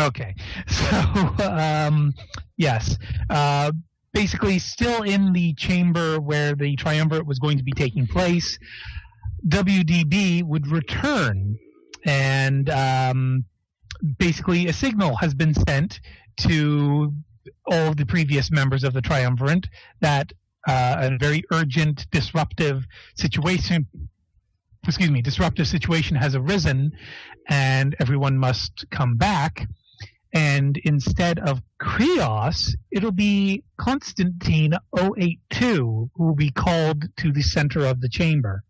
Okay. So, yes. Basically, still in the chamber where the triumvirate was going to be taking place, WDB would return, and basically a signal has been sent to all of the previous members of the triumvirate that a very urgent, disruptive situation has arisen, and everyone must come back. And instead of Krios, it'll be Constantine 082 who will be called to the center of the chamber.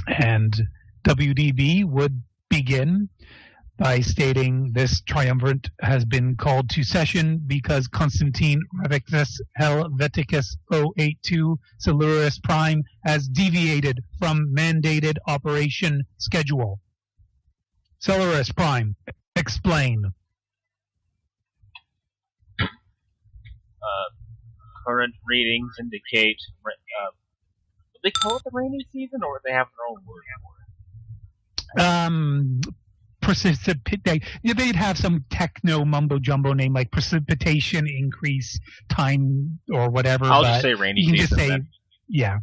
And WDB would begin by stating this triumvirate has been called to session because Constantine Revictus Helveticus 082 Silurus Prime has deviated from mandated operation schedule. Silurus Prime, explain. Current readings indicate... would they call it the rainy season, or would they have their own word for it? They'd have some techno mumbo jumbo name like precipitation increase time or whatever. I'll just say rainy season. Just say, yeah.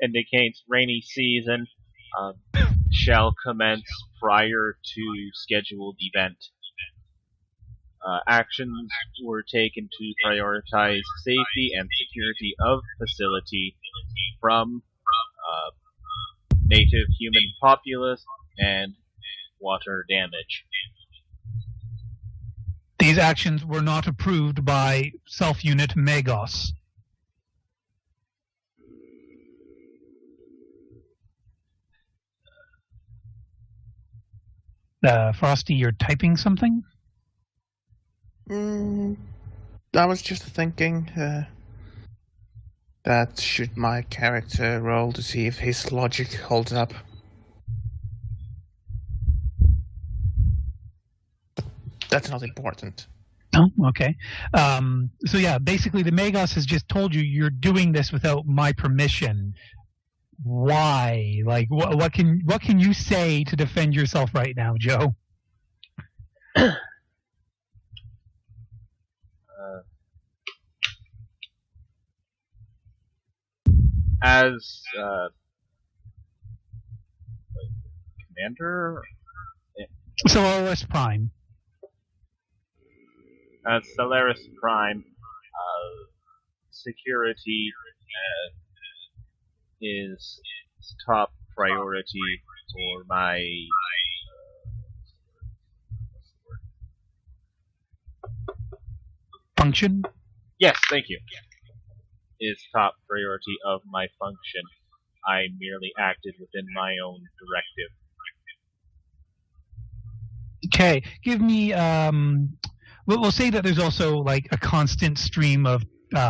Indicates rainy season shall commence prior to scheduled event. Actions were taken to prioritize safety and security of facility from native human populace and water damage. These actions were not approved by self-unit Magos. Frosty, you're typing something? I was just thinking that should my character roll to see if his logic holds up. That's not important. Oh, okay. So yeah, basically the Magos has just told you you're doing this without my permission. Why? Like, what can you say to defend yourself right now, Joe? As commander, Solaris Prime. As Solaris Prime, security is top priority for my function. Yes, thank you. Is top priority of my function. I merely acted within my own directive. Okay, give me. We'll say that there's also like a constant stream of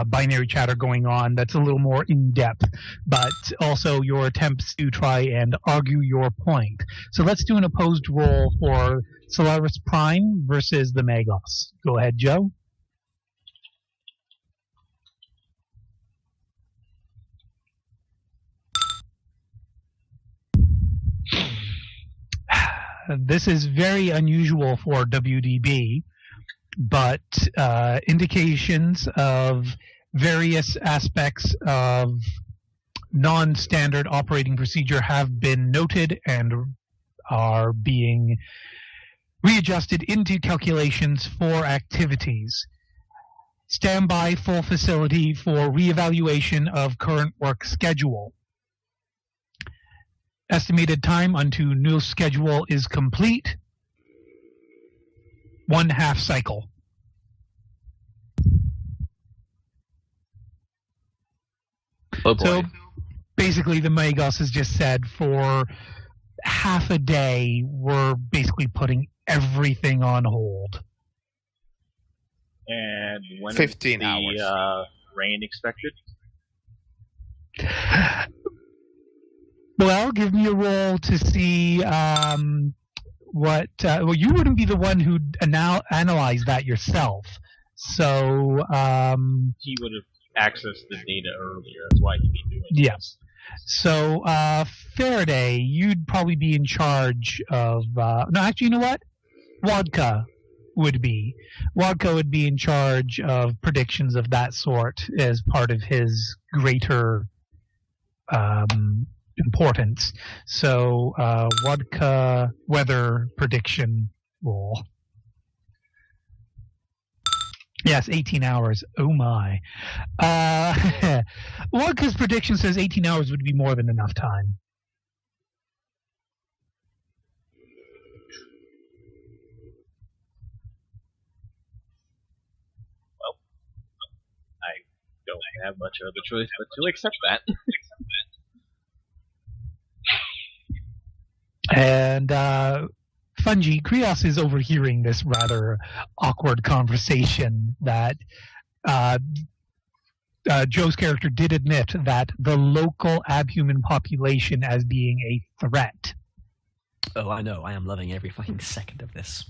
binary chatter going on that's a little more in depth, but also your attempts to try and argue your point. So let's do an opposed roll for Solaris Prime versus the Magos. Go ahead, Joe. This is very unusual for WDB, but indications of various aspects of non-standard operating procedure have been noted and are being readjusted into calculations for activities. Standby full facility for reevaluation of current work schedule. Estimated time unto new schedule is complete. 1/2 cycle. Oh boy. So basically the Magos has just said for half a day we're basically putting everything on hold. And when 15 is the hours. Rain expected? Well, give me a roll to see what. Well, you wouldn't be the one who'd analyze that yourself. So He would have accessed the data earlier. That's why he'd be doing yeah. this. So, Faraday, you'd probably be in charge of... no, actually, you know what? Wodka would be. Wodka would be in charge of predictions of that sort as part of his greater importance. So, Wodka weather prediction roll. Yes, 18 hours. Oh my. Wodka's prediction says 18 hours would be more than enough time. I don't have much of a choice but to accept that. And Fungi, Krios is overhearing this rather awkward conversation that Joe's character did admit that the local abhuman population as being a threat. Oh, I know. I am loving every fucking second of this.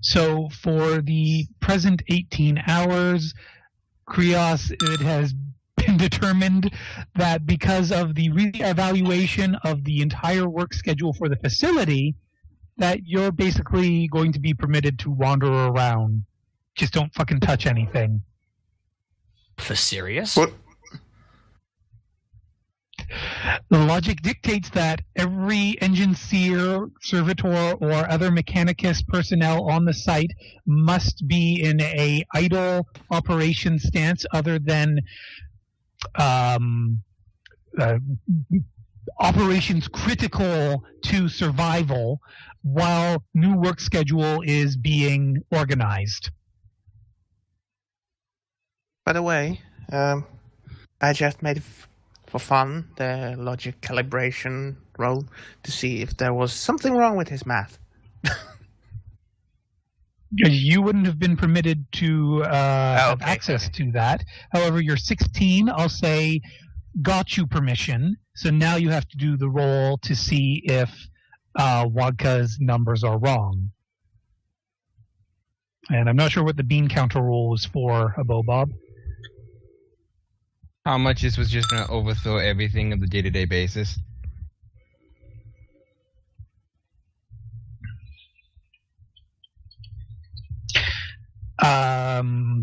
So for the present 18 hours, Krios, it has been determined that because of the re-evaluation of the entire work schedule for the facility, that you're basically going to be permitted to wander around. Just don't fucking touch anything. For serious? What? The logic dictates that every engine seer, servitor, or other mechanicus personnel on the site must be in a idle operation stance other than operations critical to survival while new work schedule is being organized. By the way, I just made for fun the logic calibration roll to see if there was something wrong with his math. You wouldn't have been permitted to have access to that. However, your 16, I'll say, got you permission. So now you have to do the roll to see if Wodka's numbers are wrong. And I'm not sure what the bean counter rule was for, Bob. How much this was just going to overthrow everything on the day-to-day basis.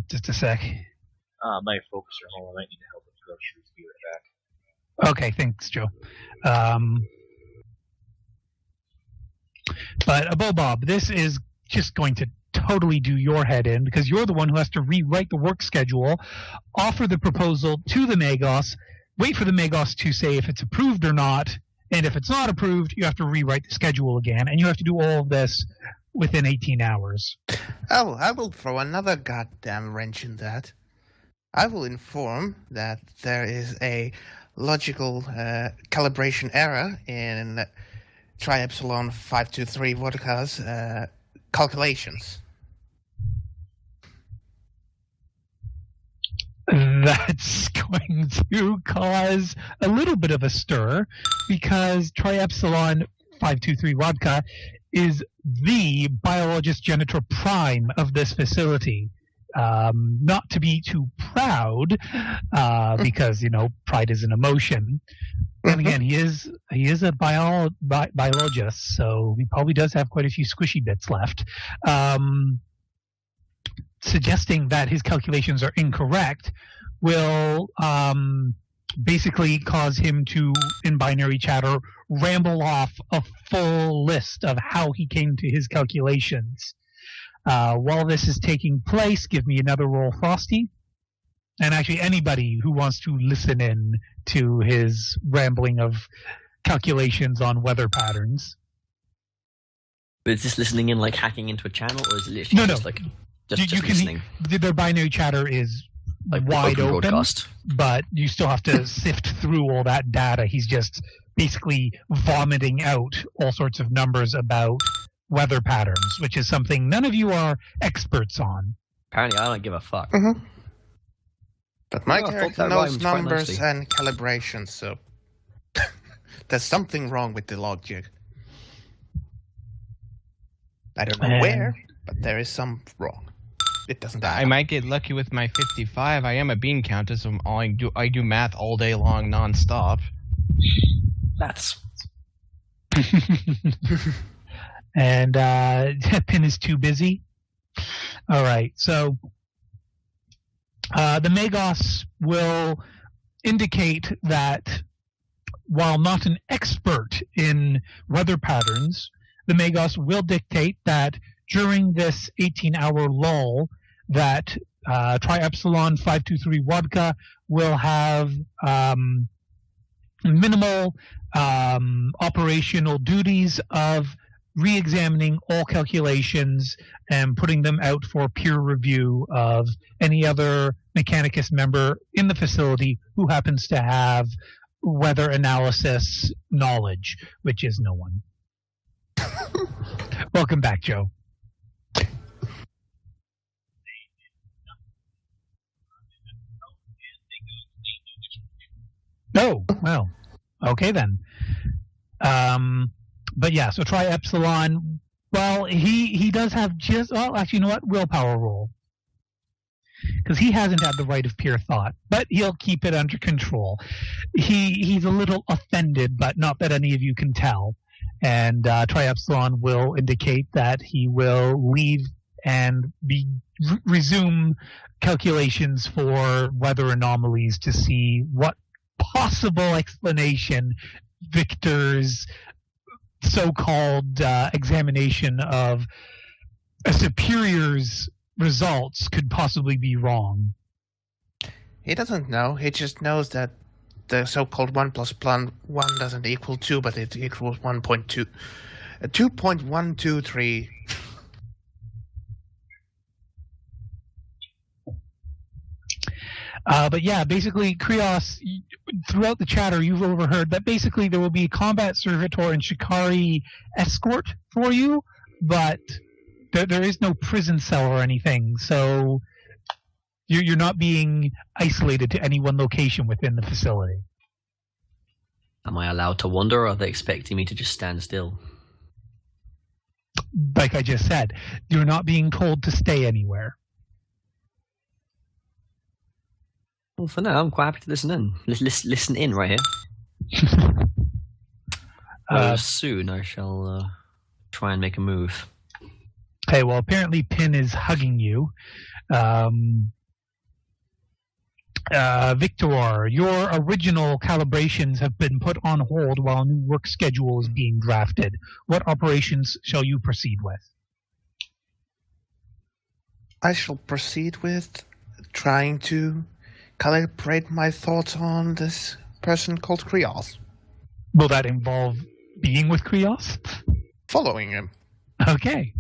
Just a sec. My folks are home. I might need to help with groceries. Be right back. Okay, thanks, Joe. But Bob, this is just going to totally do your head in because you're the one who has to rewrite the work schedule, offer the proposal to the Magos, wait for the Magos to say if it's approved or not, and if it's not approved, you have to rewrite the schedule again, and you have to do all of this within 18 hours. Oh, I will throw another goddamn wrench in that. I will inform that there is a logical calibration error in Tri-Epsilon 523 Vodka's calculations. That's going to cause a little bit of a stir because Tri-Epsilon 523 Vodka is the biologist genitor prime of this facility. Not to be too proud, because, pride is an emotion. And again, he is a biologist, so he probably does have quite a few squishy bits left. Suggesting that his calculations are incorrect will basically cause him to, in binary chatter, ramble off a full list of how he came to his calculations. While this is taking place, give me another roll, Frosty. And actually anybody who wants to listen in to his rambling of calculations on weather patterns. But is this listening in like hacking into a channel, or is it literally just like just listening? Their binary chatter is like wide open, broadcast. But you still have to sift through all that data. He's just basically vomiting out all sorts of numbers about weather patterns, which is something none of you are experts on. Apparently, I don't give a fuck. Mm-hmm. But my I thought character that knows rhymes quite numbers nicely. and calibration, so there's something wrong with the logic. I don't know where, but there is some wrong. it doesn't I add. might get lucky with my 55. I am a bean counter, so I do math all day long, non-stop. That's And Pin is too busy. All right, so the Magos will indicate that while not an expert in weather patterns, the Magos will dictate that during this 18-hour lull that Tri-Epsilon 523 Wadka will have minimal operational duties of re-examining all calculations and putting them out for peer review of any other Mechanicus member in the facility who happens to have weather analysis knowledge, which is no one. Welcome back, Joe. Oh, well, okay then. But yeah, so try Epsilon. Well, he does have just, well, actually, you know what? Willpower roll. Because he hasn't had the right of pure thought, but he'll keep it under control. He's a little offended, but not that any of you can tell. And Tri Epsilon will indicate that he will leave and resume calculations for weather anomalies to see what possible explanation Victor's so-called examination of a superior's results could possibly be wrong. He doesn't know. He just knows that the so-called 1 plus 1 doesn't equal 2, but it equals 1.2. 2.123. But yeah, basically, Krios, throughout the chatter, you've overheard that basically there will be a combat servitor and Shikari escort for you, but there is no prison cell or anything, so you're not being isolated to any one location within the facility. Am I allowed to wander, or are they expecting me to just stand still? Like I just said, you're not being told to stay anywhere. Well, for now, I'm quite happy to listen in. Listen in right here. Soon I shall try and make a move. Okay, well, apparently Pin is hugging you. Victor, your original calibrations have been put on hold while a new work schedule is being drafted. What operations shall you proceed with? I shall proceed with trying to calibrate my thoughts on this person called Krios. Will that involve being with Krios? Following him. Okay.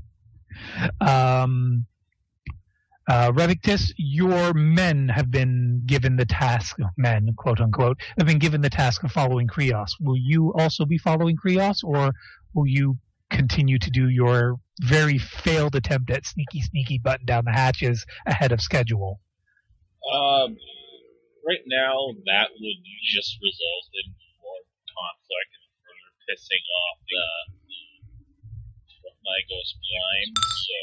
Revictus, your men have been given the task, men, quote unquote, have been given the task of following Krios. Will you also be following Krios, or will you continue to do your very failed attempt at sneaky button down the hatches ahead of schedule? Right now, that would just result in more conflict and further pissing off the Magos Prime. So,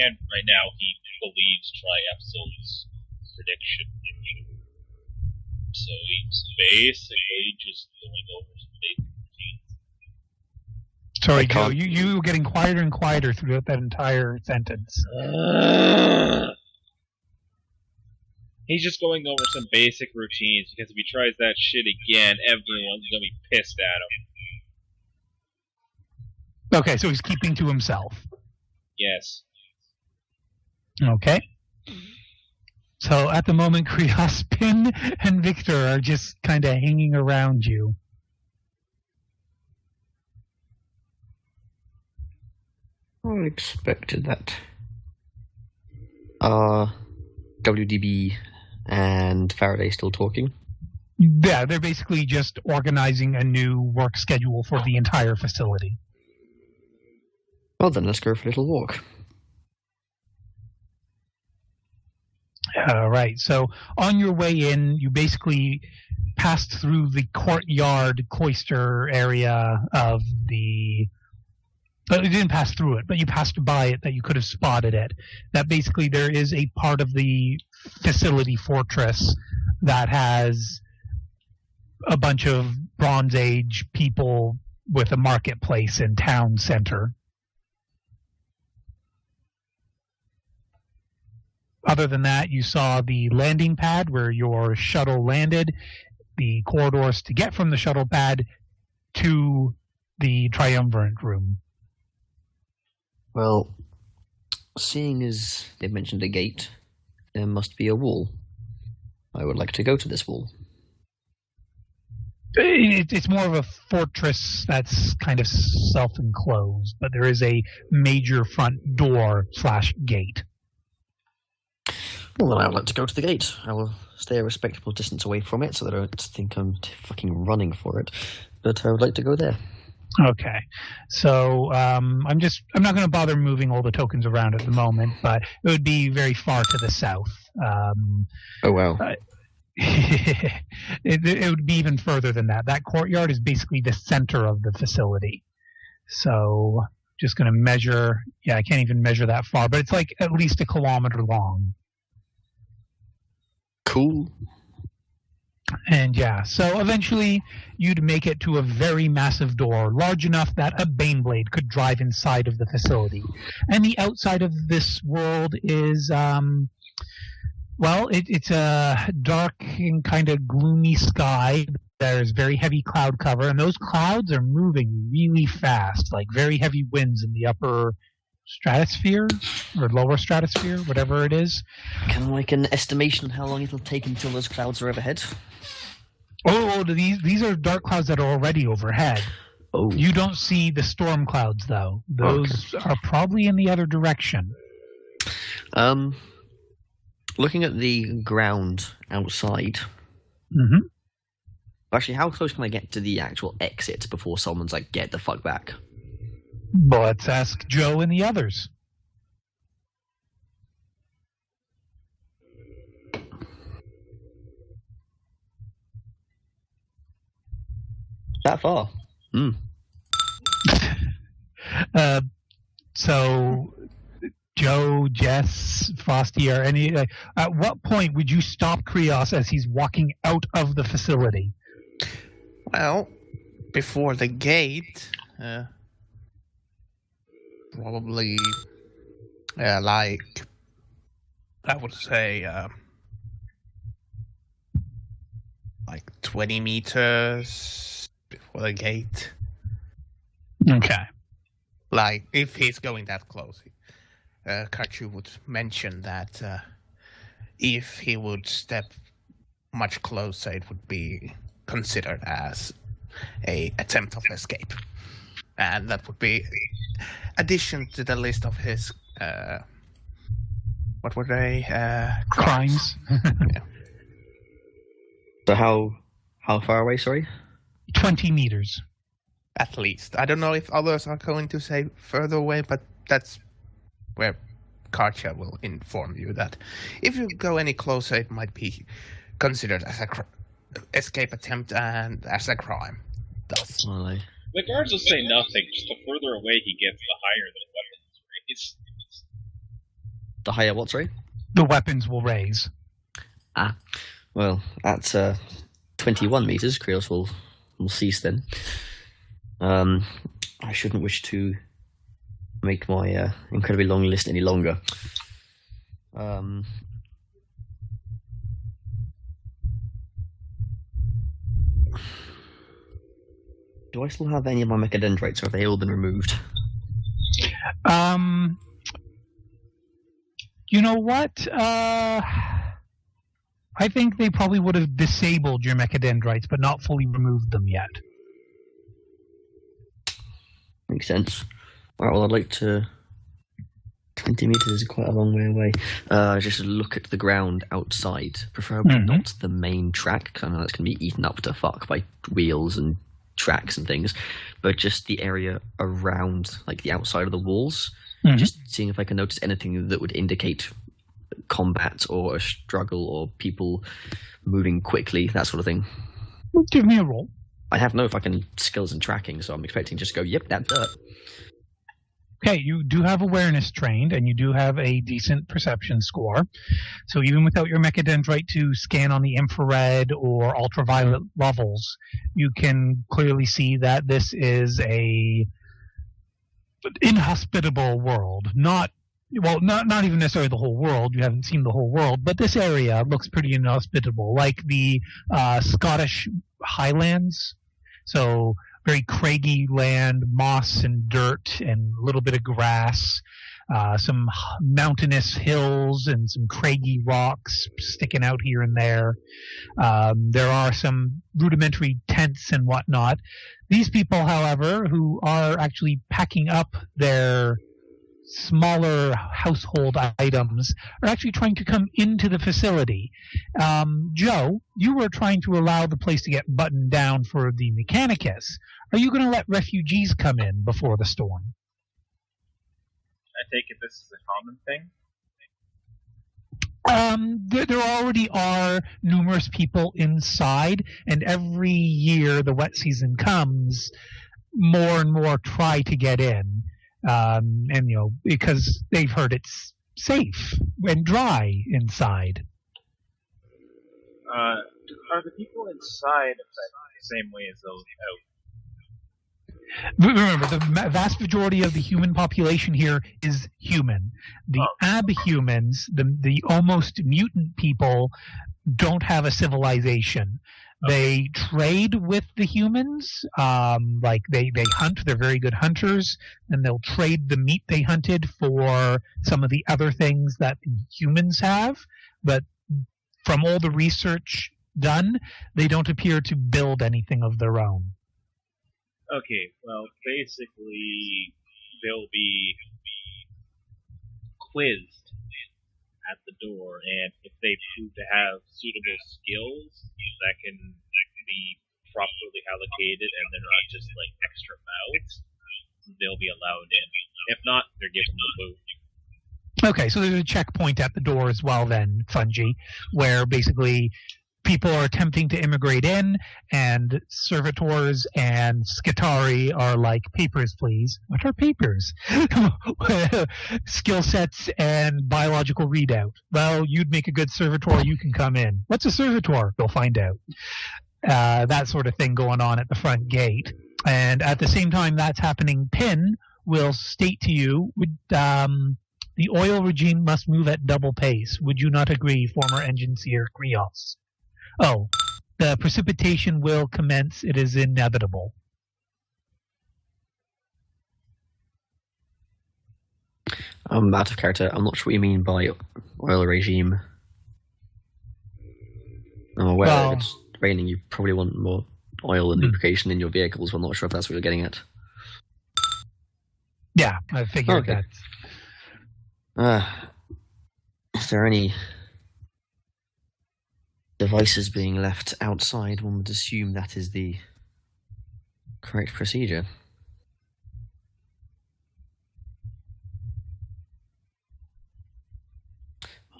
and right now he believes Tri-Epsilon's prediction. So he's basically just going over some basic routines. Sorry, Joe, you were getting quieter and quieter throughout that entire sentence. He's just going over some basic routines, because if he tries that shit again, everyone's gonna be pissed at him. Okay, so he's keeping to himself. Yes. Okay. So at the moment, Krios, Pin, and Victor are just kind of hanging around you. I expected that. WDB and Faraday still talking? Yeah, they're basically just organizing a new work schedule for the entire facility. Well then, let's go for a little walk. All right, so on your way in, you basically passed through the courtyard cloister area of the But you didn't pass through it, but you passed by it, that you could have spotted it. That basically there is a part of the facility fortress that has a bunch of Bronze Age people with a marketplace and town center. Other than that, you saw the landing pad where your shuttle landed, the corridors to get from the shuttle pad to the triumvirate room. Well, seeing as they mentioned a gate, there must be a wall. I would like to go to this wall. It's more of a fortress that's kind of self-enclosed, but there is a major front door / gate. Well, then I would like to go to the gate. I will stay a respectable distance away from it so that I don't think I'm fucking running for it. But I would like to go there. Okay, so I'm not going to bother moving all the tokens around at the moment, but it would be very far to the south. Oh wow! It would be even further than that. That courtyard is basically the center of the facility. So just going to measure. Yeah, I can't even measure that far, but it's like at least 1 kilometer long. Cool. And yeah, so eventually you'd make it to a very massive door, large enough that a Baneblade could drive inside of the facility. And the outside of this world is, it's a dark and kind of gloomy sky. There's very heavy cloud cover, and those clouds are moving really fast, like very heavy winds in the upper stratosphere or lower stratosphere, whatever it is. Kind of like an estimation of how long it'll take until those clouds are overhead. Oh, these are dark clouds that are already overhead. Oh. You don't see the storm clouds, though. Those are probably in the other direction. Looking at the ground outside. Mm-hmm. Actually, how close can I get to the actual exit before someone's like, get the fuck back? Well, let's ask Joe and the others. That far? So, Joe, Jess, Frosty, or any... at what point would you stop Krios as he's walking out of the facility? Well, before the gate, probably, like, I would say, like 20 meters before the gate. Okay. Like, if he's going that close, Karchu would mention that if he would step much closer, it would be considered as a attempt of escape. And that would be addition to the list of his, what were they? Crimes. Yeah. So how far away, sorry? 20 meters. At least. I don't know if others are going to say further away, but that's where Karcha will inform you that if you go any closer, it might be considered as a escape attempt and as a crime. Thus. Well, The guards will say nothing. Just the further away he gets, the higher the weapons raise. the higher what, sorry? The weapons will raise. Ah, well, at 21 meters, Krios will cease then. I shouldn't wish to make my incredibly long list any longer. Do I still have any of my mechadendrites, or have they all been removed? You know what? I think they probably would have disabled your mechadendrites, but not fully removed them yet. Makes sense. Alright, well, I'd like to... 20 meters is quite a long way away. Just look at the ground outside. Preferably not the main track, because I know that's going to be eaten up to fuck by wheels and tracks and things, but just the area around, like the outside of the walls. Just seeing if I can notice anything that would indicate combat or a struggle or people moving quickly, that sort of thing. Give me a roll. I have no fucking skills in tracking, so I'm expecting just to go, yep, that's dirt. Okay, you do have awareness trained, and you do have a decent perception score. So even without your mechadendrite to scan on the infrared or ultraviolet levels, you can clearly see that this is a inhospitable world. Not even necessarily the whole world. You haven't seen the whole world, but this area looks pretty inhospitable, like the Scottish Highlands. So very craggy land, moss and dirt and a little bit of grass, some mountainous hills and some craggy rocks sticking out here and there. There are some rudimentary tents and whatnot. These people, however, who are actually packing up their smaller household items, are actually trying to come into the facility. Joe, you were trying to allow the place to get buttoned down for the Mechanicus. Are you going to let refugees come in before the storm? I take it this is a common thing? There already are numerous people inside, and every year the wet season comes, more and more try to get in. And because they've heard it's safe and dry inside. Are the people inside affected the same way as those out? Remember, the vast majority of the human population here is human. The abhumans, the almost mutant people, don't have a civilization. They trade with the humans, like they hunt, they're very good hunters, and they'll trade the meat they hunted for some of the other things that the humans have, but from all the research done, they don't appear to build anything of their own. Okay, well, basically, they'll be quizzed at the door, and if they prove to have suitable skills that can be properly allocated and they're not just like extra mouths, they'll be allowed in. If not, they're given the boot. Okay, so there's a checkpoint at the door as well then, Fungi, where basically people are attempting to immigrate in, and servitors and Skitari are like, papers, please. What are papers? Skill sets and biological readout. Well, you'd make a good servitor, you can come in. What's a servitor? They'll find out. That sort of thing going on at the front gate. And at the same time that's happening, Pin will state to you, the oil regime must move at double pace. Would you not agree, former engineer Krios? Oh, the precipitation will commence. It is inevitable. Out of character, I'm not sure what you mean by oil regime. I'm aware that if it's raining, you probably want more oil and lubrication in your vehicles. I'm not sure if that's what you're getting at. Yeah, I figured that. If there are any devices being left outside, one would assume that is the correct procedure.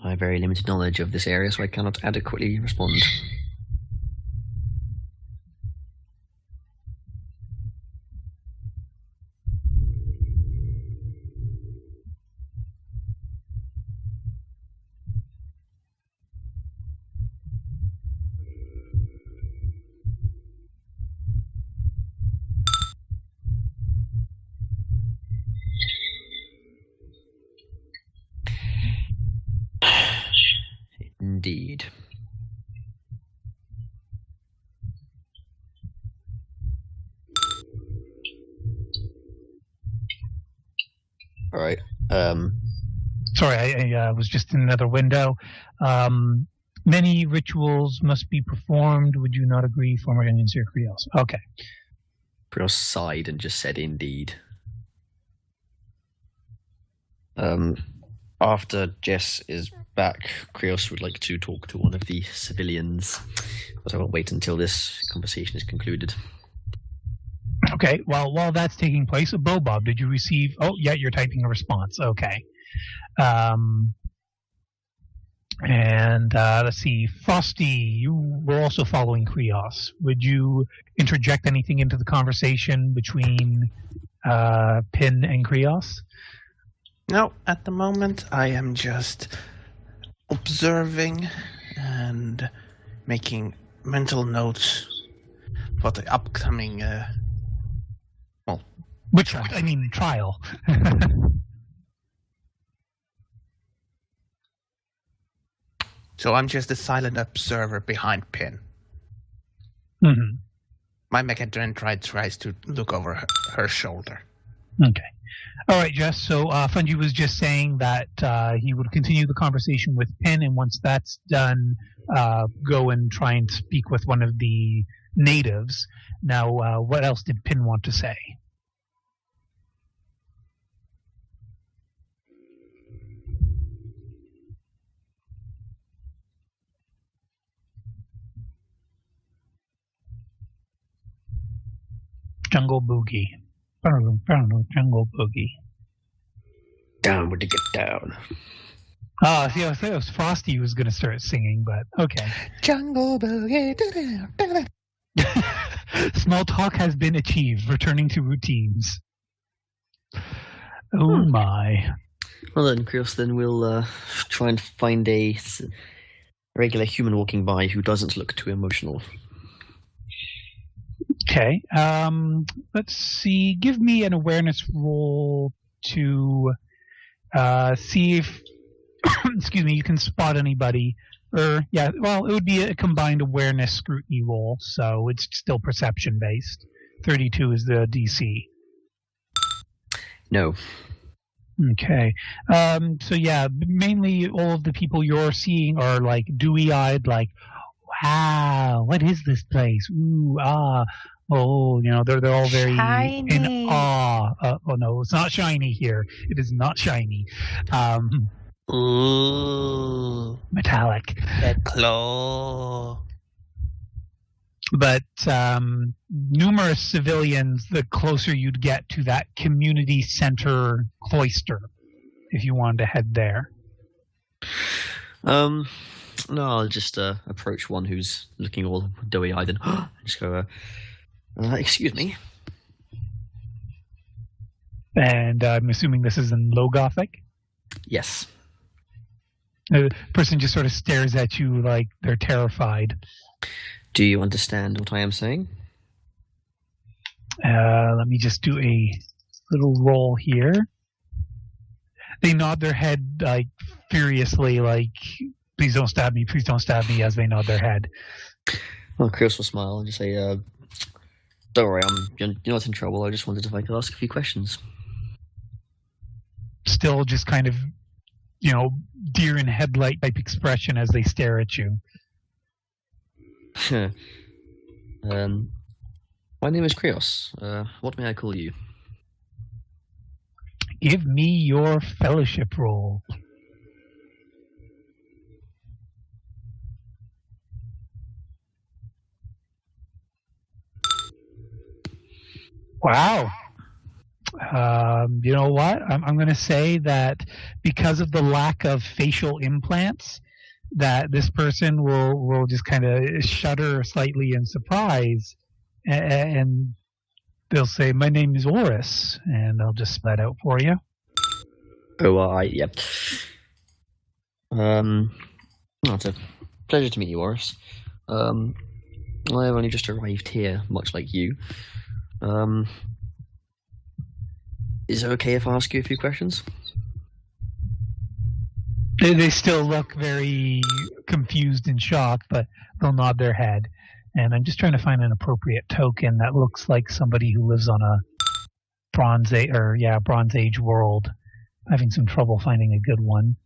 I have very limited knowledge of this area, so I cannot adequately respond. Indeed. All right. Sorry, I was just in another window. Many rituals must be performed. Would you not agree, former engineer Krios? Okay. Krios sighed and just said, "Indeed." After Jess is back, Krios would like to talk to one of the civilians, but I will wait until this conversation is concluded. Okay, well, while that's taking place, Bob, did you receive... Oh, yeah, you're typing a response. Okay. Let's see. Frosty, you were also following Krios. Would you interject anything into the conversation between Pin and Krios? No, at the moment I am just observing and making mental notes for the upcoming, Trial. So I'm just a silent observer behind Pin. Mm-hmm. My Mechadendrite tries to look over her shoulder. Okay. All right, Jess. So Fungi was just saying that he would continue the conversation with Pin, and once that's done, go and try and speak with one of the natives. Now, what else did Pin want to say? Jungle Boogie. Jungle Boogie. Down with the get down. See, I thought it was Frosty who was going to start singing, but okay. Jungle Boogie. Small talk has been achieved. Returning to routines. Oh my. Well then, Krios, then we'll try and find a regular human walking by who doesn't look too emotional. Okay. Let's see. Give me an awareness roll to see if, excuse me, you can spot anybody. It would be a combined awareness scrutiny roll, so it's still perception based. 32 is the DC. No. Okay. Mainly all of the people you're seeing are like dewy-eyed, like, wow, what is this place? Ooh, oh, they're all very shiny. In awe. Oh no, it's not shiny here. It is not shiny. Ooh, metallic. that claw. But numerous civilians, the closer you'd get to that community center cloister, if you wanted to head there. No, I'll just approach one who's looking all doughy-eyed and just go, excuse me. And I'm assuming this is in Low Gothic? Yes. The person just sort of stares at you like they're terrified. Do you understand what I am saying? Let me just do a little roll here. They nod their head like furiously, like, please don't stab me, as they nod their head. Well, Chris will smile and just say, don't worry, you're not in trouble. I just wanted if I could ask a few questions. Still just kind of, deer in headlight type expression as they stare at you. My name is Krios. What may I call you? Give me your fellowship roll. Wow. You know what? I'm going to say that because of the lack of facial implants, that this person will just kind of shudder slightly in surprise, and they'll say, "My name is Oris," and I'll just spell that out for you. Yep. It's a pleasure to meet you, Oris. I've only just arrived here, much like you. Is it okay if I ask you a few questions? They still look very confused and shocked, but they'll nod their head. And I'm just trying to find an appropriate token that looks like somebody who lives on a Bronze Age world. I'm having some trouble finding a good one.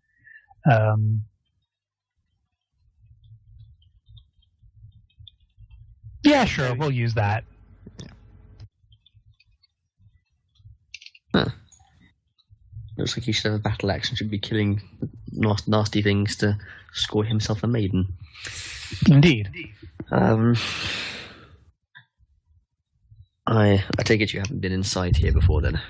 Yeah, sure, we'll use that. Huh. Looks like he should have a battle axe and should be killing nasty things to score himself a maiden. Indeed. I take it you haven't been inside here before then?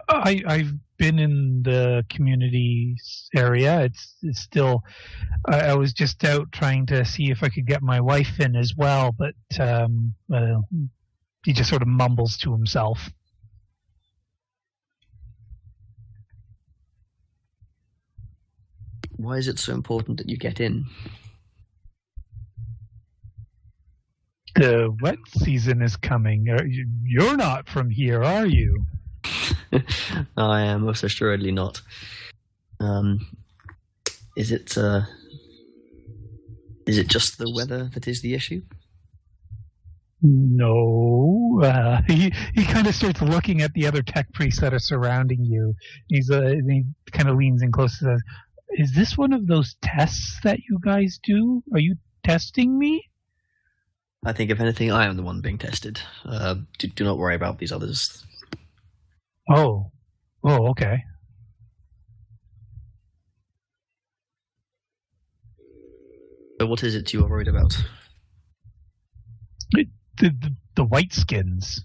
I've been in the community area. It's still... I was just out trying to see if I could get my wife in as well, but he just sort of mumbles to himself. Why is it so important that you get in? The wet season is coming. You're not from here, are you? I am most assuredly not. Is it just the weather that is the issue? No. He kind of starts looking at the other tech priests that are surrounding you. He kind of leans in close and says, "Is this one of those tests that you guys do? Are you testing me?" I think, if anything, I am the one being tested. Do not worry about these others. Oh, okay. So what is it you are worried about? The white skins.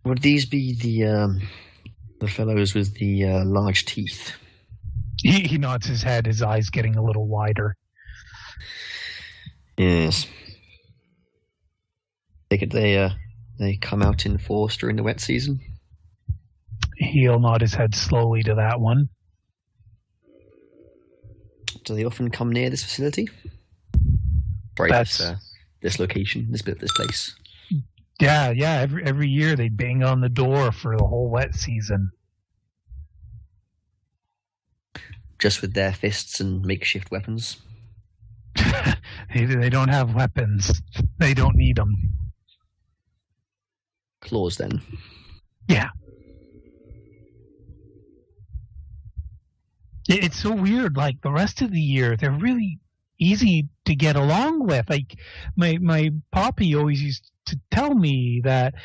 Would these be the fellows with the large teeth? He nods his head, his eyes getting a little wider. Yes. They come out in force during the wet season? He'll nod his head slowly to that one. Do they often come near this facility? Sorry, this location, this place. Yeah. Every year they bang on the door for the whole wet season. Just with their fists and makeshift weapons? They don't have weapons. They don't need them. Claws, then? Yeah. It's so weird. Like, the rest of the year, they're really easy to get along with. Like, my poppy always used to tell me that,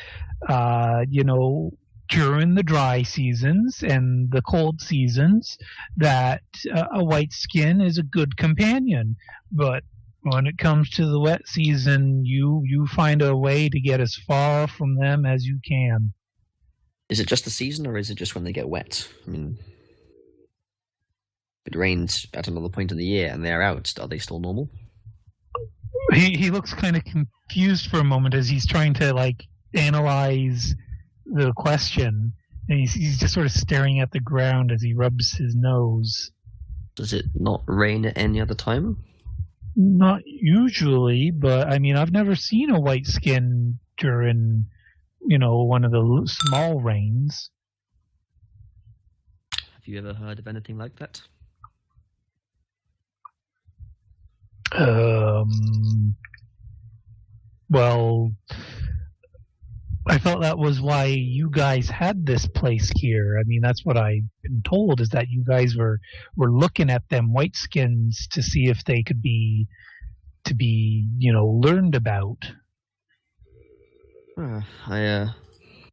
during the dry seasons and the cold seasons, that a white skin is a good companion. But when it comes to the wet season, you find a way to get as far from them as you can. Is it just the season, or is it just when they get wet? I mean, if it rains at another point in the year and they're out, are they still normal? He looks kind of confused for a moment as he's trying to, analyze the question, and he's just sort of staring at the ground as he rubs his nose. Does it not rain at any other time? Not usually, but I mean, I've never seen a white skin during, one of the small rains. Have you ever heard of anything like that? Well, I thought that was why you guys had this place here. I mean, that's what I've been told, is that you guys were looking at them white skins to see if they could be learned about. I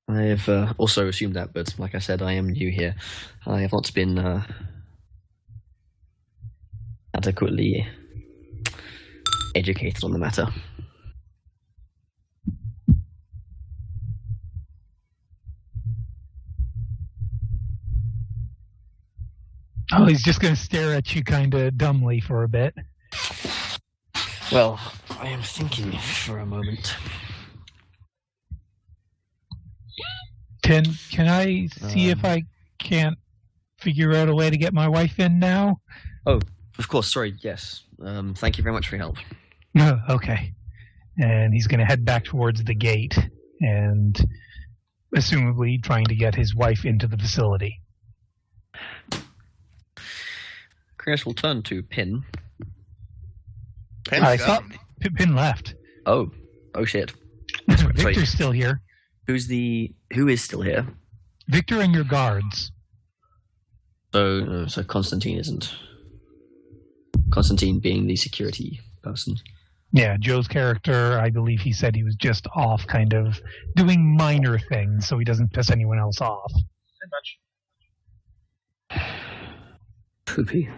have also assumed that, but like I said, I am new here. I have not been adequately educated on the matter. Oh, he's just going to stare at you kind of dumbly for a bit. Well, I am thinking for a moment. Can I see if I can't figure out a way to get my wife in now? Oh, of course. Sorry. Yes. Thank you very much for your help. No, okay. And he's going to head back towards the gate and assumably trying to get his wife into the facility. Chris will turn to Pin. Pin's I gone. thought Pin left. Oh shit. Victor's still here. Who is still here? Victor and your guards. So Constantine isn't. Constantine being the security person. Yeah, Joe's character, I believe he said he was just off kind of doing minor things so he doesn't piss anyone else off. Pretty much. Poopy.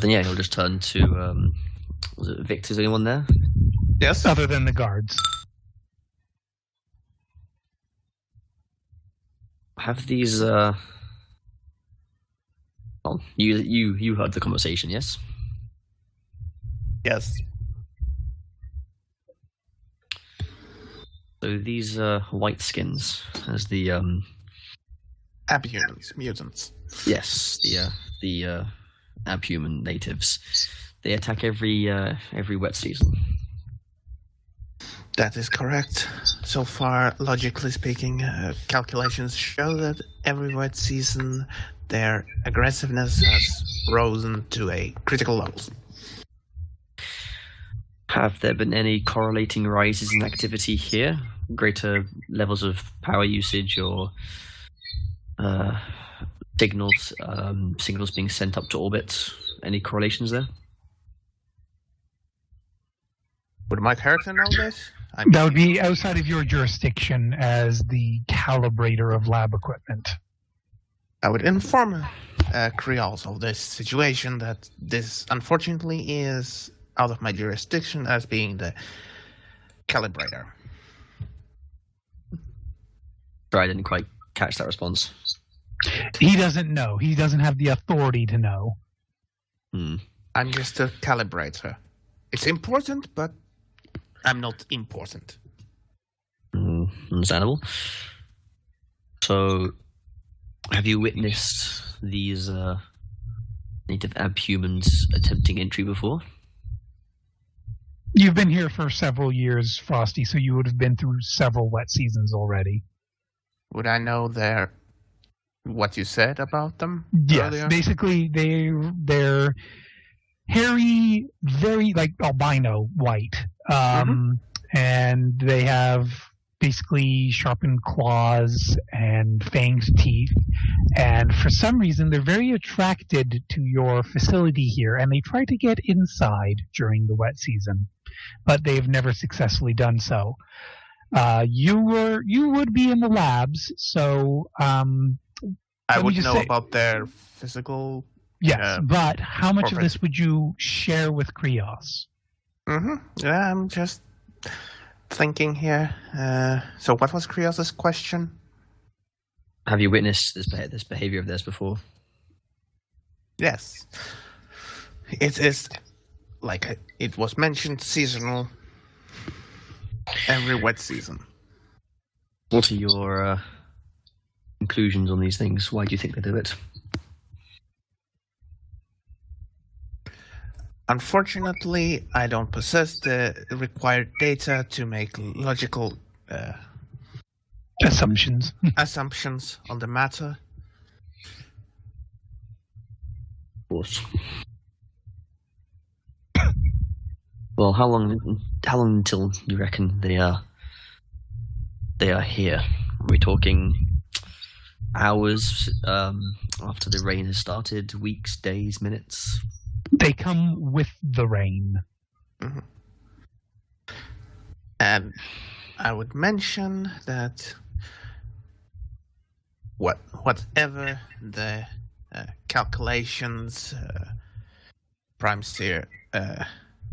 Then yeah, he'll just turn to was it Victor? Is anyone there? Yes. Other than the guards. Have these well, you heard the conversation, yes? Yes. So these white skins, as the Abhumans, mutants. yes, the abhuman natives, they attack every wet season. That is correct. So far, logically speaking, calculations show that every wet season, their aggressiveness has risen to a critical level. Have there been any correlating rises in activity here? Greater levels of power usage or signals being sent up to orbit? Any correlations there? Would my character know this? That would be outside of your jurisdiction as the calibrator of lab equipment. I would inform Krios of this situation, that this unfortunately is out of my jurisdiction as being the calibrator. Sorry, I didn't quite catch that response. He doesn't know. He doesn't have the authority to know. I'm just a calibrator. It's important, but I'm not important. Understandable. So, have you witnessed these native abhumans attempting entry before? You've been here for several years, Frosty, so you would have been through several wet seasons already. Would I know what you said about them? Yes, earlier? basically they're hairy, very like albino white, and they have basically sharpened claws and fanged teeth, and for some reason they're very attracted to your facility here, and they try to get inside during the wet season, but they've never successfully done so. You would be in the labs, so I would know about their physical. Yes, but how much of this would you share with Krios? Yeah, I'm just thinking here. So what was Krios' question? Have you witnessed this behavior of theirs before? Yes. It is, like it was mentioned, seasonal. Every wet season. What are your conclusions on these things? Why do you think they do it? Unfortunately, I don't possess the required data to make logical Assumptions. assumptions on the matter. Of course. Well, how long until you reckon they are here? Are we talking hours after the rain has started? Weeks, days, minutes? They come with the rain. And I would mention that whatever the calculations Prime Steer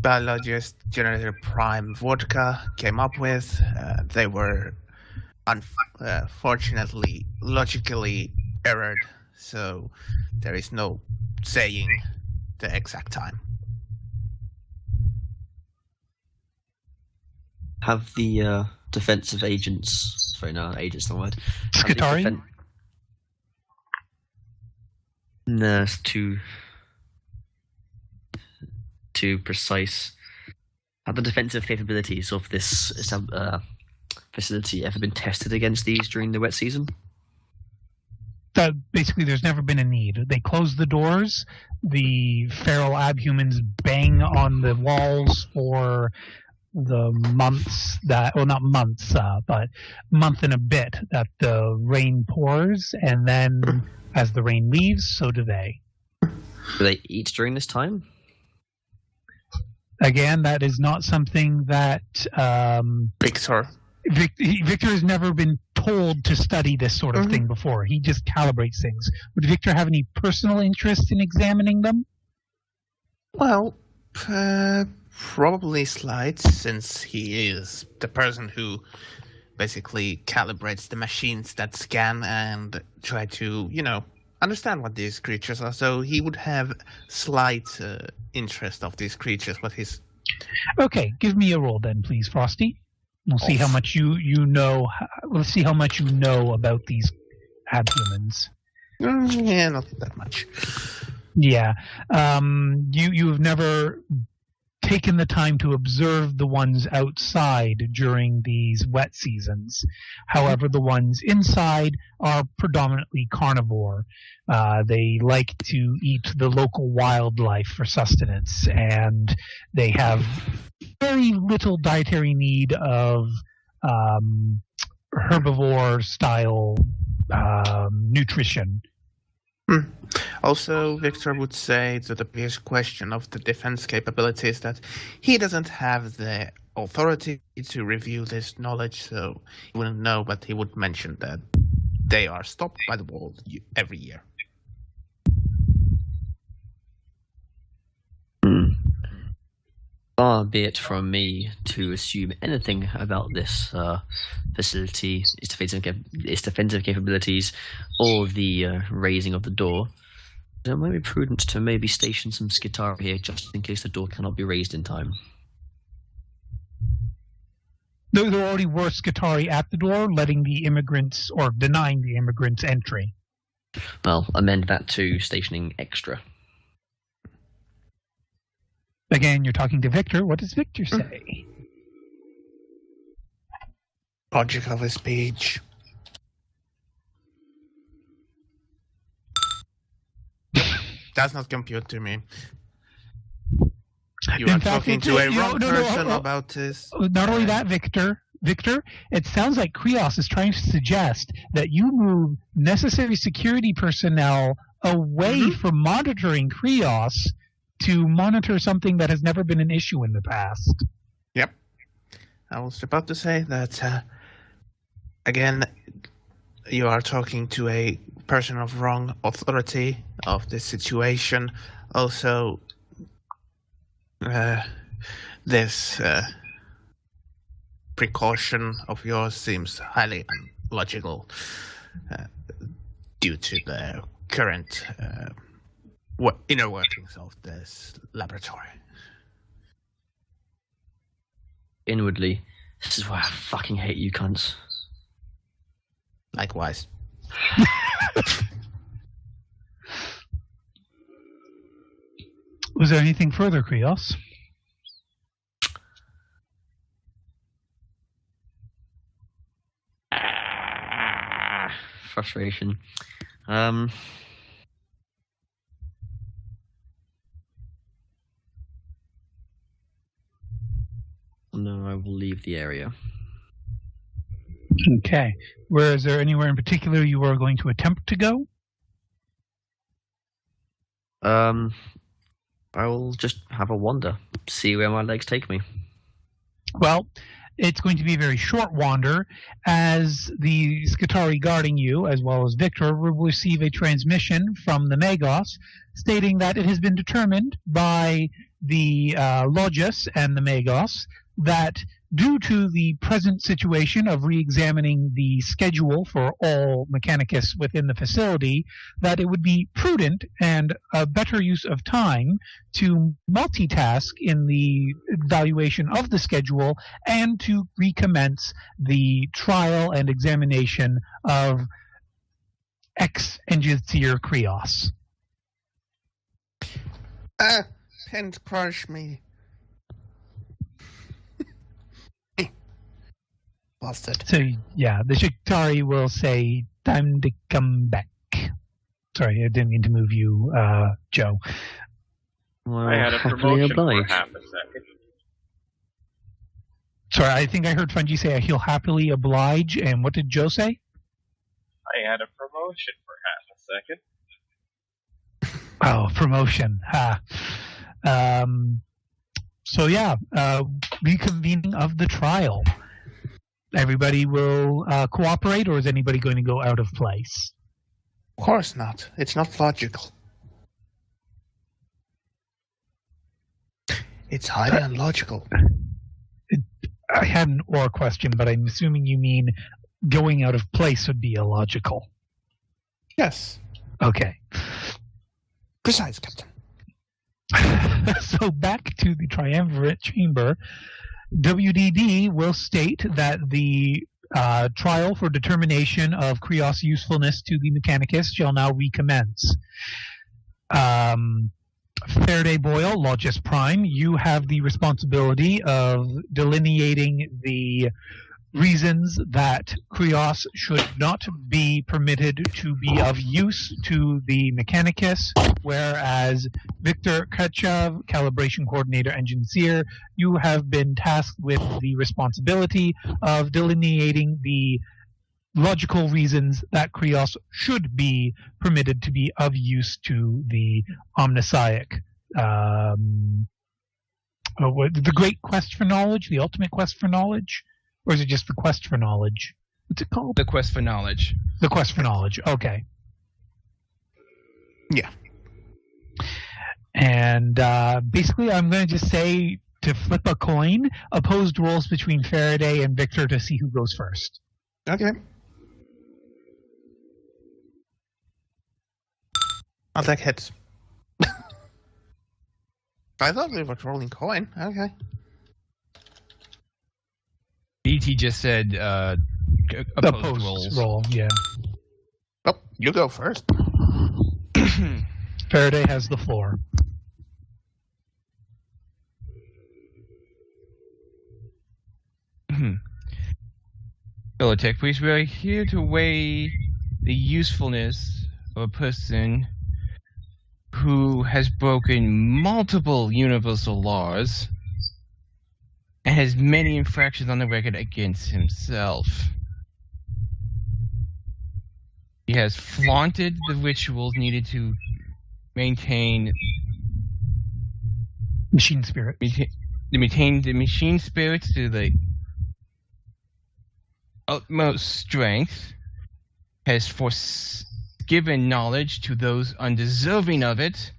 biologist generator Prime Vodka came up with, they were unfortunately logically errored, so there is no saying the exact time. Have the defensive agents... Sorry, no, agent's not the word. Skitari? No, it's too precise. Have the defensive capabilities of this facility ever been tested against these during the wet season? Basically, there's never been a need. They close the doors. The feral abhumans bang on the walls for the months not months, but month and a bit that the rain pours, and then as the rain leaves, so do they. Do they eat during this time? Again, that is not something that Victor has never been told to study this sort of thing before. He just calibrates things. Would Victor have any personal interest in examining them? Well, probably slight, since he is the person who basically calibrates the machines that scan and try to, understand what these creatures are. So he would have slight interest of these creatures, but he's... Okay, give me a roll then, please, Frosty. We'll see how much you know. Let's see how much you know about these abhumans. Yeah, not that much. Yeah. You have never taken the time to observe the ones outside during these wet seasons. However, the ones inside are predominantly carnivore. They like to eat the local wildlife for sustenance, and they have very little dietary need of herbivore-style nutrition. Also, Victor would say to the previous question of the defense capabilities that he doesn't have the authority to review this knowledge, so he wouldn't know, but he would mention that they are stopped by the wall every year. Far be it from me to assume anything about this facility, its defensive capabilities, or the raising of the door. It might be prudent to maybe station some Skitari here, just in case the door cannot be raised in time. There already were Skitari at the door, letting the immigrants, or denying the immigrants entry. Well, amend that to stationing extra. Again, you're talking to Victor. What does Victor say? Logic of his speech. Does not compute to me. You are talking to a wrong person about this. Not only that, Victor, it sounds like Krios is trying to suggest that you move necessary security personnel away from monitoring Krios to monitor something that has never been an issue in the past. Yep. I was about to say that, again, you are talking to a person of wrong authority of this situation. Also, this precaution of yours seems highly illogical due to the current inner workings of this laboratory. Inwardly, this is why I fucking hate you cunts. Likewise. Was there anything further, Krios? Frustration. No, I will leave the area. Okay. Is there anywhere in particular you are going to attempt to go? I will just have a wander, see where my legs take me. Well, it's going to be a very short wander, as the Skitari guarding you, as well as Victor, will receive a transmission from the Magos stating that it has been determined by the Logis and the Magos that due to the present situation of re-examining the schedule for all Mechanicus within the facility, that it would be prudent and a better use of time to multitask in the evaluation of the schedule and to recommence the trial and examination of ex-Engineer Krios. Can't crush me. Bastard. So, yeah, the Shiktari will say, time to come back. Sorry, I didn't mean to move you, Joe. Well, I had a promotion for half a second. Sorry, I think I heard Fungi say he'll happily oblige, and what did Joe say? I had a promotion for half a second. Oh, promotion. Ha. So, yeah, reconvening of the trial. Everybody will cooperate, or is anybody going to go out of place? Of course not. It's not logical. It's highly unlogical. I had an or question, but I'm assuming you mean going out of place would be illogical. Yes. Okay. Precise, Captain. So back to the triumvirate chamber. WDD will state that the trial for determination of Krios' usefulness to the Mechanicus shall now recommence. Faraday Boyle, Logis Prime, you have the responsibility of delineating the reasons that Krios should not be permitted to be of use to the Mechanicus, whereas Victor Kachav, Calibration Coordinator Engineer, you have been tasked with the responsibility of delineating the logical reasons that Krios should be permitted to be of use to the Omniscience. The Great Quest for Knowledge, the Ultimate Quest for Knowledge? Or is it just the Quest for Knowledge? What's it called? The Quest for Knowledge. The Quest for Knowledge, okay. Yeah. And basically I'm going to just say to flip a coin, opposed rolls between Faraday and Victor to see who goes first. Okay. I'll take hits. I thought we were rolling coin. Okay. BT just said opposed rolls. Roll, yeah. Oh, you go first. Faraday has the floor. Tech Priest, we are here to weigh the usefulness of a person who has broken multiple universal laws and has many infractions on the record against himself. He has flaunted the rituals needed to maintain Machine spirit. Maintain the machine spirits to the utmost strength, has given knowledge to those undeserving of it,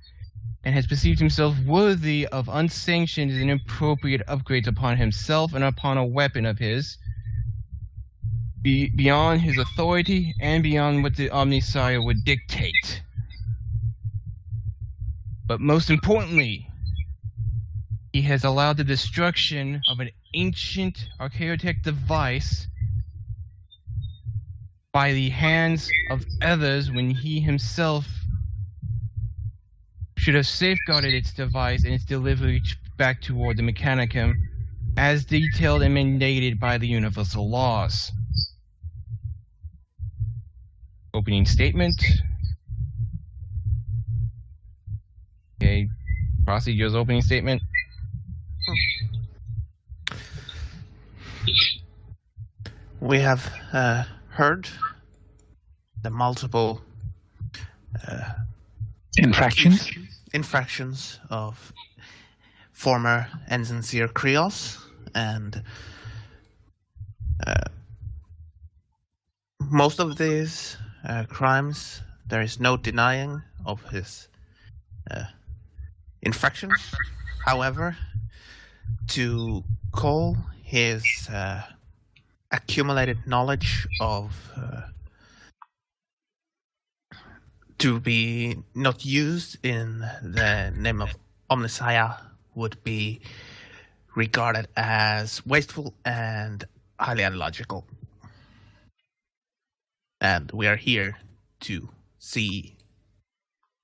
and has perceived himself worthy of unsanctioned and inappropriate upgrades upon himself and upon a weapon of his, beyond his authority and beyond what the Omniscience would dictate. But most importantly, he has allowed the destruction of an ancient archaeotech device by the hands of others when he himself should have safeguarded its device and its delivery back toward the Mechanicum, as detailed and mandated by the universal laws. Opening statement. Okay, Procedure's opening statement. We have heard the multiple infractions of former Ensign Krios, and most of these crimes, there is no denying of his infractions. However, to call his accumulated knowledge of to be not used in the name of Omniscience would be regarded as wasteful and highly illogical. And we are here to see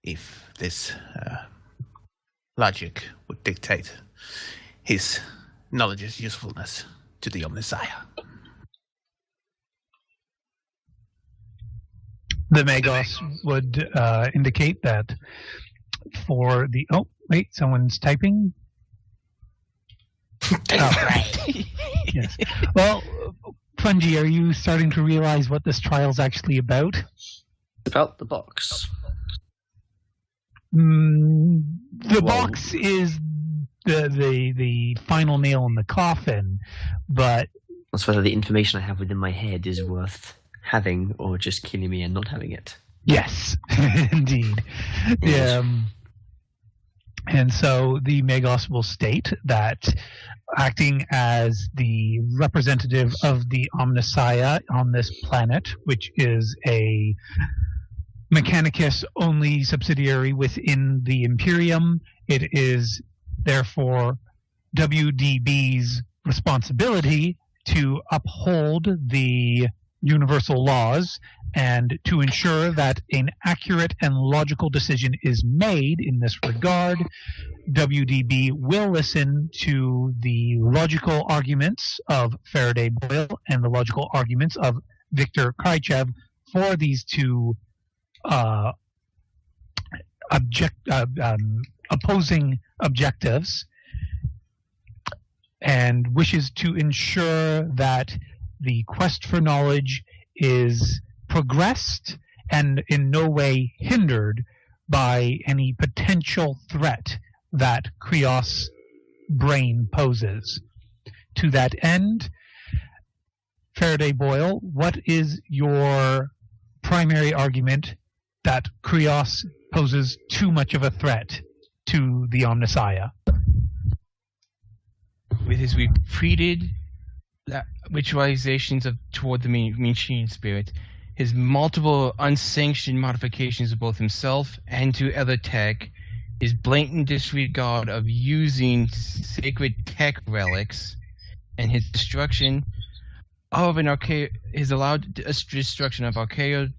if this logic would dictate his knowledge's usefulness to the Omniscience. The Magos would indicate that for the... Oh, wait, someone's typing? Yes. Well, Fungi, are you starting to realize what this trial's actually about? About the box. The box is the final nail in the coffin, but... That's whether the information I have within my head is worth having or just killing me and not having it. Yes, indeed. Yeah. And so the Magos will state that acting as the representative of the Omniscience on this planet, which is a Mechanicus-only subsidiary within the Imperium, it is therefore WDB's responsibility to uphold the universal laws and to ensure that an accurate and logical decision is made in this regard. WDB will listen to the logical arguments of Faraday Boyle and the logical arguments of Viktor Krychev for these two opposing objectives, and wishes to ensure that the quest for knowledge is progressed and in no way hindered by any potential threat that Krios' brain poses. To that end, Faraday Boyle, what is your primary argument that Krios poses too much of a threat to the Omnissiah? With his repeated ritualizations toward the machine spirit, his multiple unsanctioned modifications of both himself and to other tech, his blatant disregard of using sacred tech relics, and his destruction of his allowed destruction of archaic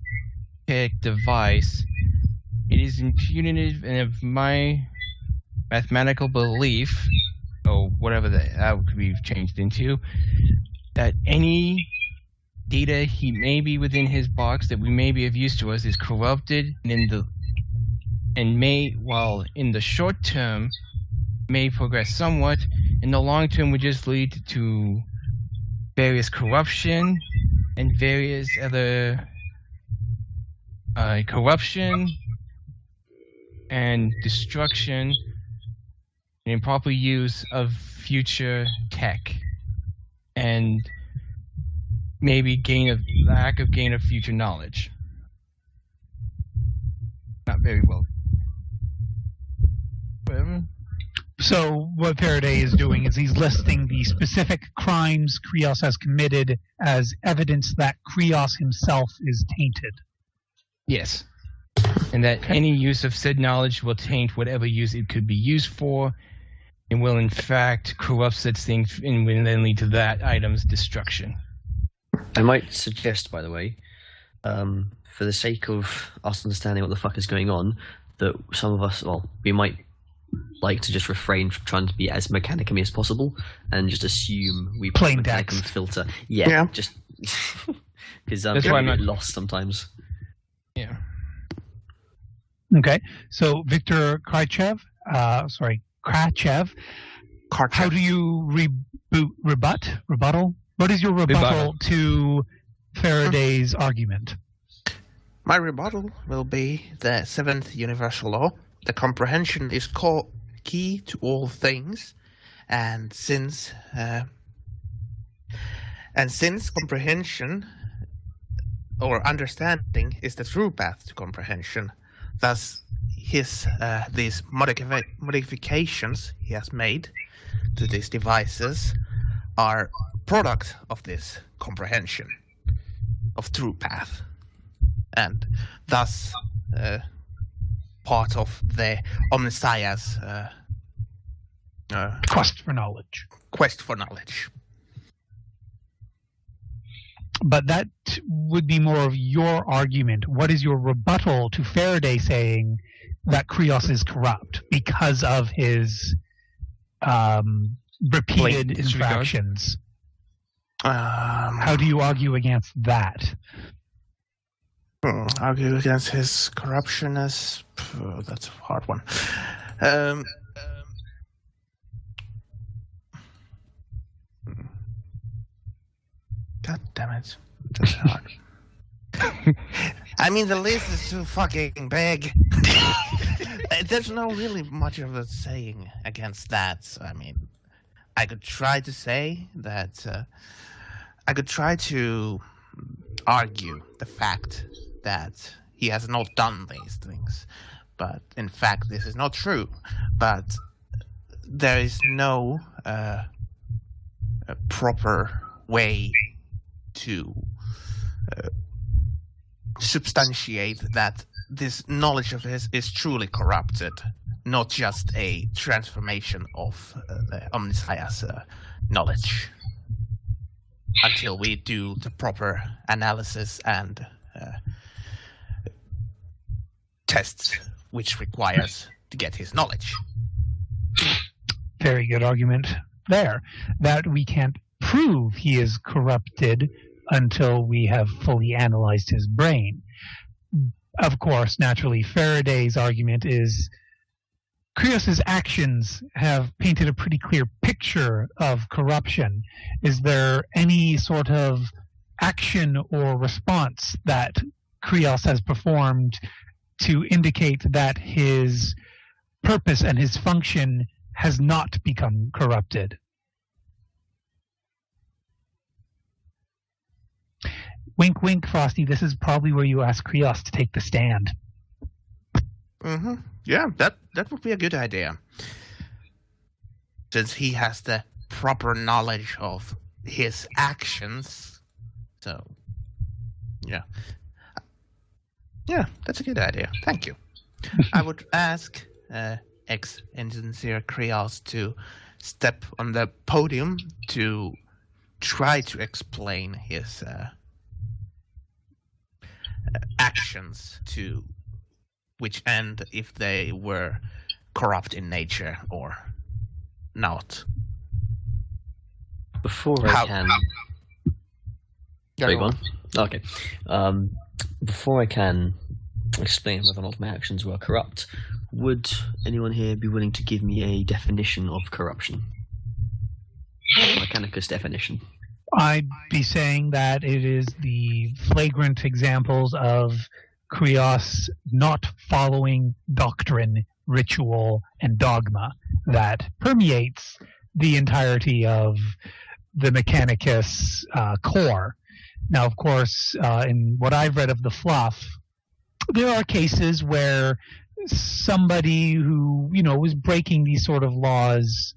device. It is impugnative and of my mathematical belief, or whatever that could be changed into, that any data he may be within his box that we may be of use to us is corrupted, and may, while in the short term may progress somewhat, in the long term would just lead to various corruption and various other corruption and destruction and improper use of future tech, and maybe lack of gain of future knowledge. Not very well. Whatever. So what Faraday is doing is he's listing the specific crimes Krios has committed as evidence that Krios himself is tainted. Yes. And that any use of said knowledge will taint whatever use it could be used for, and will in fact corrupt such things and will then lead to that item's destruction. I might suggest, by the way, for the sake of us understanding what the fuck is going on, that some of us, we might like to just refrain from trying to be as mechanically as possible and just assume we plain mechanical text filter. Yeah. Just because That's why I'm not lost sometimes. Yeah. Okay, so Viktor Krychev, Krachev, how do you rebuttal? What is your rebuttal to Faraday's argument? My rebuttal will be the seventh universal law. The comprehension is key to all things, and since comprehension or understanding is the true path to comprehension, thus these modifications he has made to these devices are product of this comprehension of true path, and thus part of the Omnissiah's quest for knowledge. But that would be more of your argument. What is your rebuttal to Faraday saying that Krios is corrupt because of his repeated infractions? How do you argue against that? Argue against his corruption as... that's a hard one. God damn it. That's hard. I mean, the list is too fucking big. There's no really much of a saying against that. So, I mean, I could try to say that... I could try to argue the fact that he has not done these things. But, in fact, this is not true. But there is no proper way to substantiate that this knowledge of his is truly corrupted, not just a transformation of the Omnissiah's knowledge until we do the proper analysis and tests which requires to get his knowledge. Very good argument there. That we can't prove he is corrupted until we have fully analyzed his brain. Of course, naturally, Faraday's argument is Krios's actions have painted a pretty clear picture of corruption. Is there any sort of action or response that Krios has performed to indicate that his purpose and his function has not become corrupted? Wink, wink, Frosty. This is probably where you ask Krios to take the stand. Mm-hmm. Yeah, that would be a good idea. Since he has the proper knowledge of his actions. So, yeah. Yeah, that's a good idea. Thank you. I would ask ex-engineer Krios to step on the podium to try to explain his actions to which end, if they were corrupt in nature or not. Before I can... Sorry, go on. Okay. Before I can explain whether or not my actions were corrupt, would anyone here be willing to give me a definition of corruption? Mechanicus definition. I'd be saying that it is the flagrant examples of Krios not following doctrine, ritual, and dogma that permeates the entirety of the Mechanicus core. Now, of course, in what I've read of the fluff, there are cases where somebody who, was breaking these sort of laws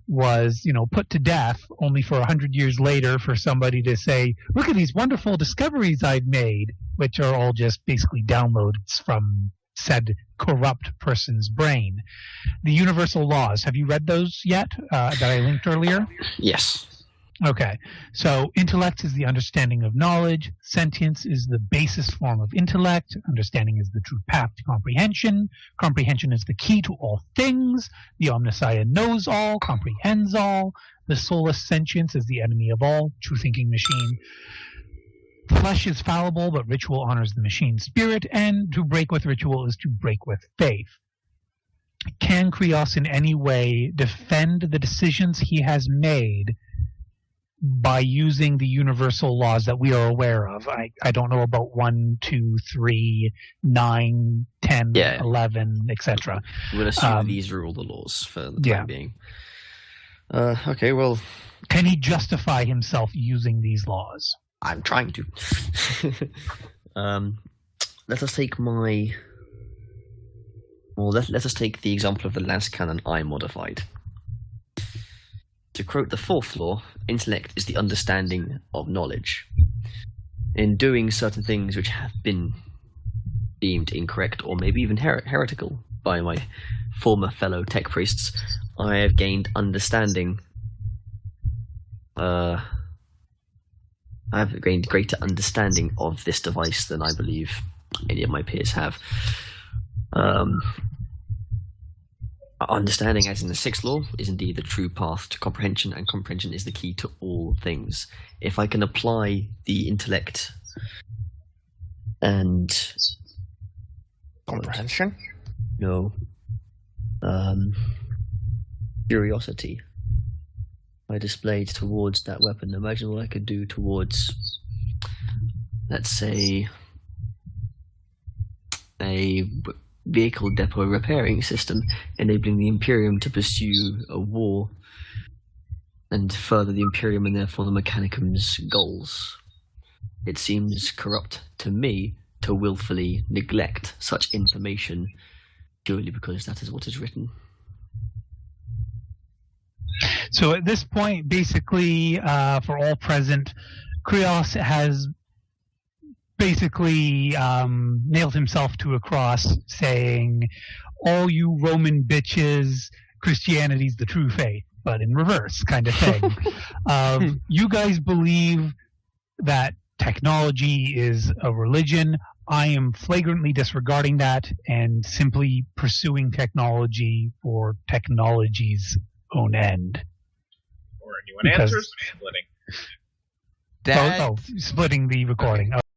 was, put to death, only for 100 years later for somebody to say, look at these wonderful discoveries I've made, which are all just basically downloads from said corrupt person's brain. The universal laws, have you read those yet that I linked earlier? Yes. Okay, so intellect is the understanding of knowledge, sentience is the basis form of intellect, understanding is the true path to comprehension, comprehension is the key to all things, the omniscient knows all, comprehends all, the soulless sentience is the enemy of all, true thinking machine. Flesh is fallible, but ritual honors the machine's spirit, and to break with ritual is to break with faith. Can Krios in any way defend the decisions he has made by using the universal laws that we are aware of? I don't know about 1, 2, 3, 9, 10, 11, etc. We'll assume these are all the laws for the time being. Okay, well... Can he justify himself using these laws? I'm trying to. Let us take let us take the example of the last canon I modified. To quote the fourth law, intellect is the understanding of knowledge. In doing certain things which have been deemed incorrect or maybe even heretical by my former fellow tech priests, I have gained understanding. I have gained greater understanding of this device than I believe any of my peers have. Understanding, as in the sixth law, is indeed the true path to comprehension, and comprehension is the key to all things. If I can apply the intellect and... Comprehension? No. Curiosity. I displayed towards that weapon. Imagine what I could do towards, let's say, a vehicle depot repairing system, enabling the Imperium to pursue a war and further the Imperium and therefore the Mechanicum's goals. It seems corrupt to me to willfully neglect such information purely because that is what is written. So at this point, basically, for all present, Krios has basically nailed himself to a cross, saying, all you Roman bitches, Christianity's the true faith. but in reverse kind of thing. You guys believe that technology is a religion. I am flagrantly disregarding that and simply pursuing technology for technology's own end. Or anyone answers, splitting. Splitting the recording.